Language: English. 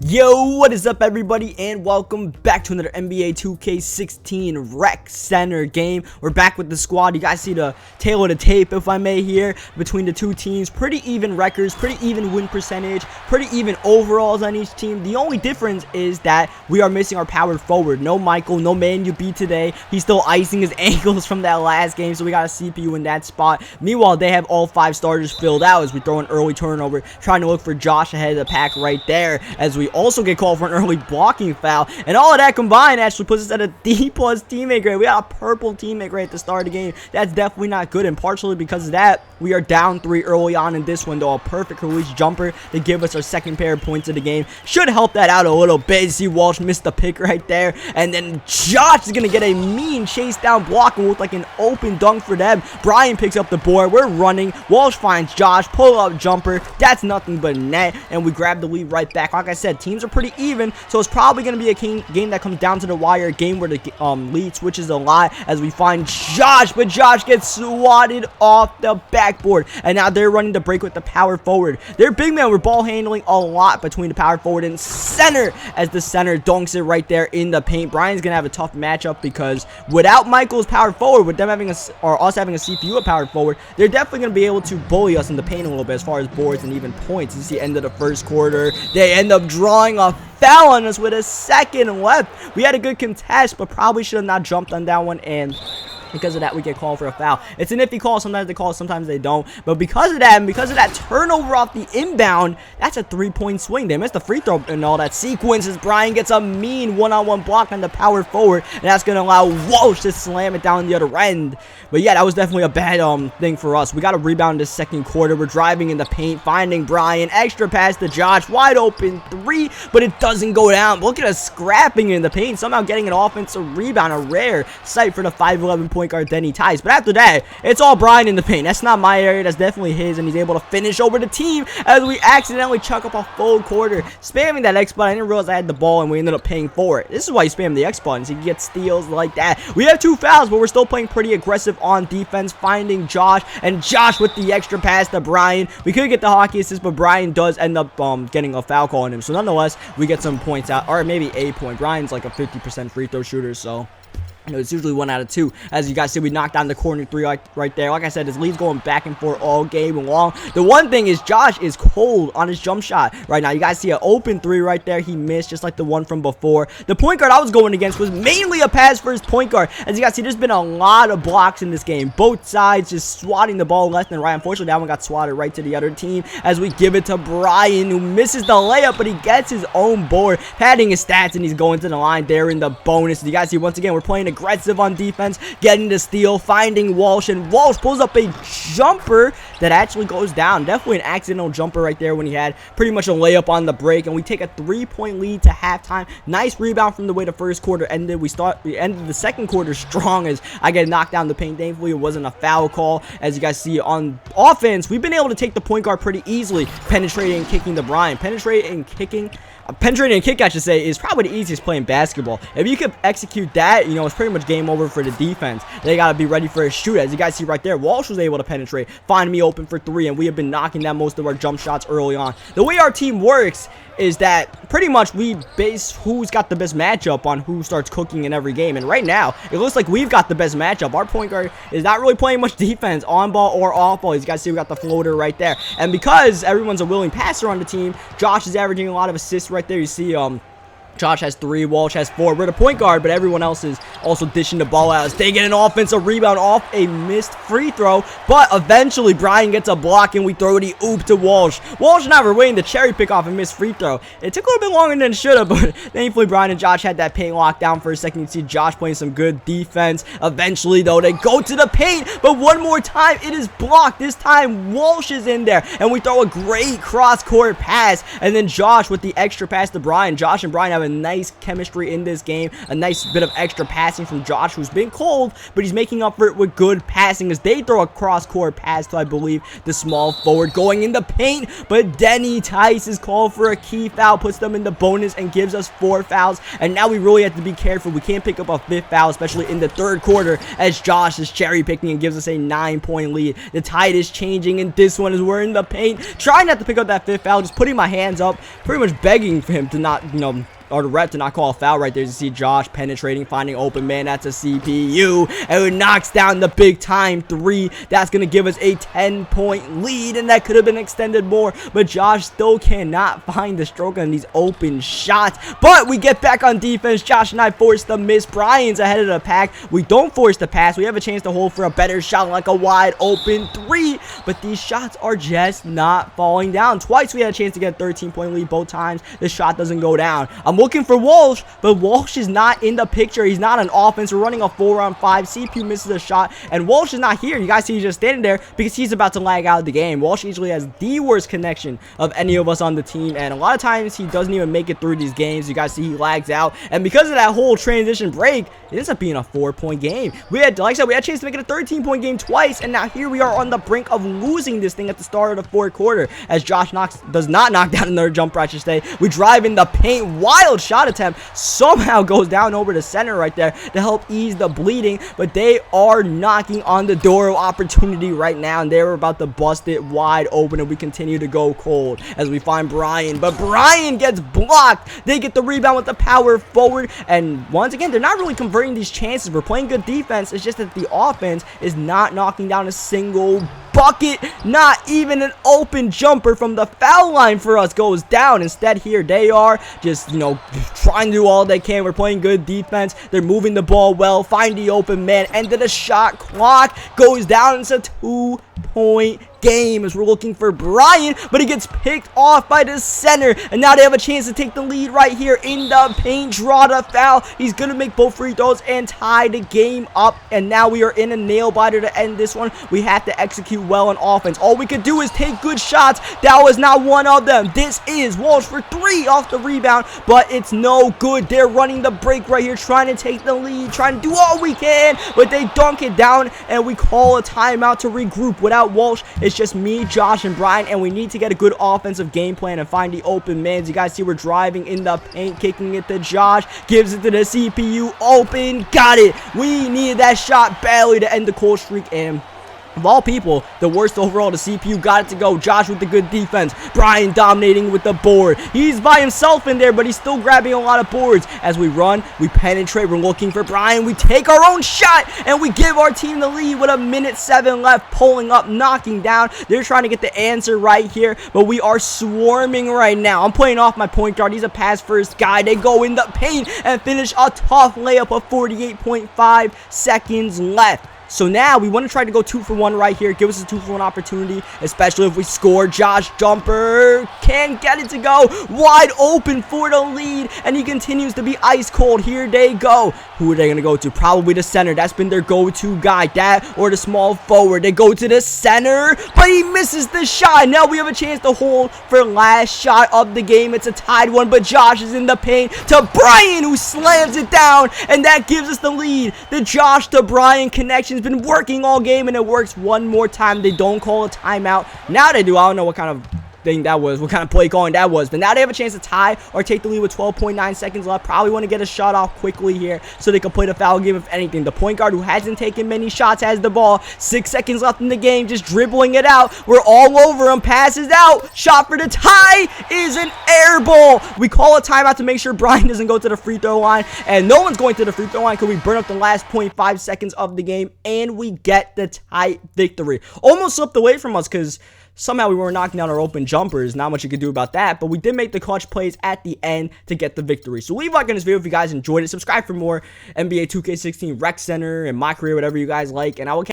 Yo, what is up everybody, and welcome back to another NBA 2K16 Rec Center game. We're back with the squad. You guys see the tail of the tape, if I may, here between the two teams. Pretty even records, pretty even win percentage, pretty even overalls on each team. The only difference is that we are missing our power forward. No Michael, no Manu B today. He's still icing his ankles from that last game, so we got a CPU in that spot. Meanwhile, they have all 5 starters filled out as we throw an early turnover, trying to look for Josh ahead of the pack right there, as we also get called for an early blocking foul. And all of that combined actually puts us at a D+ teammate grade. We got a purple teammate grade at the start of the game. That's definitely not good, and partially because of that, we are down 3 early on in this one, though. A perfect release jumper to give us our second pair of points of the game should help that out a little bit. See, Walsh missed the pick right there, and then Josh is going to get a mean chase down block and look like an open dunk for them. Brian picks up the board. We're running. Walsh finds Josh. Pull up jumper. That's nothing but net, and we grab the lead right back. Like I said, teams are pretty even, so it's probably going to be a game that comes down to the wire, a game where the lead switches a lot as we find Josh, but Josh gets swatted off the backboard, and now they're running the break with the power forward. Their big man, we're ball handling a lot between the power forward and center, as the center dunks it right there in the paint. Brian's going to have a tough matchup because without Michael's power forward, with them having us having a CPU at power forward, they're definitely going to be able to bully us in the paint a little bit as far as boards and even points. You see, end of the first quarter, they end up drawing a foul on us with a second left. We had a good contest, but probably should have not jumped on that one, and because of that, we get called for a foul. It's an iffy call. Sometimes they call it, sometimes they don't. But because of that, and because of that turnover off the inbound, that's a 3-point swing. They missed the free throw and all that sequence as Brian gets a mean one-on-one block on the power forward, and that's going to allow Walsh to slam it down the other end. But yeah, that was definitely a bad thing for us. We got to rebound this second quarter. We're driving in the paint, finding Brian. Extra pass to Josh. Wide open 3, but it doesn't go down. Look at us scrapping in the paint, somehow getting an offensive rebound. A rare sight for the 5'11" point guard Denny Tice. But after that, it's all Brian in the paint. That's not my area. That's definitely his, and he's able to finish over the team as we accidentally chuck up a full quarter. Spamming that X button, I didn't realize I had the ball, and we ended up paying for it. This is why you spam the X button, so you can get steals like that. We have 2 fouls, but we're still playing pretty aggressive on defense, finding Josh, and Josh with the extra pass to Brian. We could get the hockey assist, but Brian does end up getting a foul call on him. So nonetheless, we get some points out, or maybe a point. Brian's like a 50% free throw shooter, so you know, it's usually 1 out of 2. As you guys see, we knocked down the corner 3 right there. Like I said, his lead's going back and forth all game long. The one thing is Josh is cold on his jump shot right now. You guys see an open 3 right there. He missed just like the one from before. The point guard I was going against was mainly a pass for his point guard. As you guys see, there's been a lot of blocks in this game. Both sides just swatting the ball left and right. Unfortunately, that one got swatted right to the other team as we give it to Brian, who misses the layup, but he gets his own board, padding his stats, and he's going to the line there in the bonus. You guys see, once again, we're playing aggressive on defense, getting the steal, finding Walsh, and Walsh pulls up a jumper that actually goes down. Definitely an accidental jumper right there when he had pretty much a layup on the break, and we take a 3-point lead to halftime. Nice rebound from the way the first quarter ended. We ended the second quarter strong as I get knocked down the paint. Thankfully, it wasn't a foul call. As you guys see on offense, we've been able to take the point guard pretty easily, penetrating and kicking to Brian. Penetrating and kick, I should say, is probably the easiest play in basketball. If you could execute that, you know, it's pretty much game over for the defense. They got to be ready for a shoot. As you guys see right there, Walsh was able to penetrate, find me open for 3, and we have been knocking down most of our jump shots early on. The way our team works is that pretty much we base who's got the best matchup on who starts cooking in every game. And right now, it looks like we've got the best matchup. Our point guard is not really playing much defense on ball or off ball. As you guys see, we got the floater right there. And because everyone's a willing passer on the team, Josh is averaging a lot of assists right there. You see, Josh has 3, Walsh has 4. We're the point guard, but everyone else is also dishing the ball out as they get an offensive rebound off a missed free throw. But eventually, Brian gets a block, and we throw the oop to Walsh. Walsh and I were waiting to cherry pick off a missed free throw. It took a little bit longer than it should have, but thankfully, Brian and Josh had that paint locked down for a second. You see Josh playing some good defense. Eventually, though, they go to the paint, but one more time, it is blocked. This time, Walsh is in there, and we throw a great cross-court pass, and then Josh with the extra pass to Brian. Josh and Brian have have a nice chemistry in this game, a nice bit of extra passing from Josh, who's been cold, but he's making up for it with good passing as they throw a cross-court pass to, I believe, the small forward going in the paint, but Denny Tice is called for a key foul, puts them in the bonus and gives us 4 fouls, and now we really have to be careful. We can't pick up a 5th foul, especially in the 3rd quarter, as Josh is cherry picking and gives us a 9-point lead. The tide is changing, and this one is we're in the paint, trying not to pick up that 5th foul, just putting my hands up, pretty much begging for him to not, or the ref to not call a foul right there. You see Josh penetrating, finding open man. That's a CPU. And it knocks down the big time 3. That's going to give us a 10-point lead. And that could have been extended more. But Josh still cannot find the stroke on these open shots. But we get back on defense. Josh and I force the miss. Brian's ahead of the pack. We don't force the pass. We have a chance to hold for a better shot like a wide open 3. But these shots are just not falling down. Twice we had a chance to get a 13-point lead. Both times the shot doesn't go down. I'm looking for Walsh, but Walsh is not in the picture. He's not on offense. We're running a 4-on-5. CPU misses a shot, and Walsh is not here. You guys see he's just standing there because he's about to lag out of the game. Walsh usually has the worst connection of any of us on the team, and a lot of times he doesn't even make it through these games. You guys see he lags out, and because of that whole transition break, it ends up being a 4-point game. Like I said, we had a chance to make it a 13-point game twice, and now here we are on the brink of losing this thing at the start of the 4th quarter, as Josh does not knock down another jumper, I should say. We drive in the paint, wild shot attempt, somehow goes down over the center right there to help ease the bleeding, but they are knocking on the door of opportunity right now, and they're about to bust it wide open, and we continue to go cold as we find Brian, but Brian gets blocked. They get the rebound with the power forward, and once again, they're not really converting these chances. We're playing good defense. It's just that the offense is not knocking down a single bucket. Not even an open jumper from the foul line for us goes down. Instead, here they are just, trying to do all they can. We're playing good defense. They're moving the ball well, find the open man, and then the shot clock goes down. It's a 2-point game as we're looking for Brian, but he gets picked off by the center, and now they have a chance to take the lead right here in the paint. Draw the foul. He's gonna make both free throws and tie the game up, and now we are in a nail biter to end this one. We have to execute well on offense. All we could do is take good shots. That was not one of them. This is Walsh for 3 off the rebound, but it's no good. They're running the break right here, trying to take the lead, trying to do all we can, but they dunk it down, and we call a timeout to regroup. Without Walsh, it's just me, Josh, and Brian, and we need to get a good offensive game plan and find the open man. You guys see we're driving in the paint, kicking it to Josh, gives it to the CPU, open, got it. We needed that shot badly to end the cold streak, and of all people, the worst overall, the CPU got it to go. Josh with the good defense. Brian dominating with the board. He's by himself in there, but he's still grabbing a lot of boards. As we run, we penetrate. We're looking for Brian. We take our own shot, and we give our team the lead with 1:07 left. Pulling up, knocking down. They're trying to get the answer right here, but we are swarming right now. I'm playing off my point guard. He's a pass-first guy. They go in the paint and finish a tough layup of 48.5 seconds left. So now we want to try to go 2 for 1 right here. Give us a 2 for 1 opportunity, especially if we score. Josh jumper can't get it to go. Wide open for the lead, and he continues to be ice cold. Here they go. Who are they going to go to? Probably the center. That's been their go-to guy. That or the small forward. They go to the center, but he misses the shot. Now we have a chance to hold for last shot of the game. It's a tied one, but Josh is in the paint to Brian, who slams it down, and that gives us the lead. The Josh to Brian connection been working all game, and it works one more time. They don't call a timeout. Now they do. I don't know what kind of thing that was, what kind of play calling that was, but now they have a chance to tie or take the lead with 12.9 seconds left. Probably want to get a shot off quickly here so they can play the foul game if anything. The point guard, who hasn't taken many shots, has the ball. 6 seconds left in the game, just dribbling it out. We're all over him. Passes out. Shot for the tie is an air ball. We call a timeout to make sure Brian doesn't go to the free throw line, and no one's going to the free throw line because we burn up the last 0.5 seconds of the game, and we get the tight victory. Almost slipped away from us because somehow we were knocking down our open jumpers. Not much you could do about that, but we did make the clutch plays at the end to get the victory. So leave a like on this video if you guys enjoyed it. Subscribe for more NBA 2K16 Rec Center and my career, whatever you guys like, and I will catch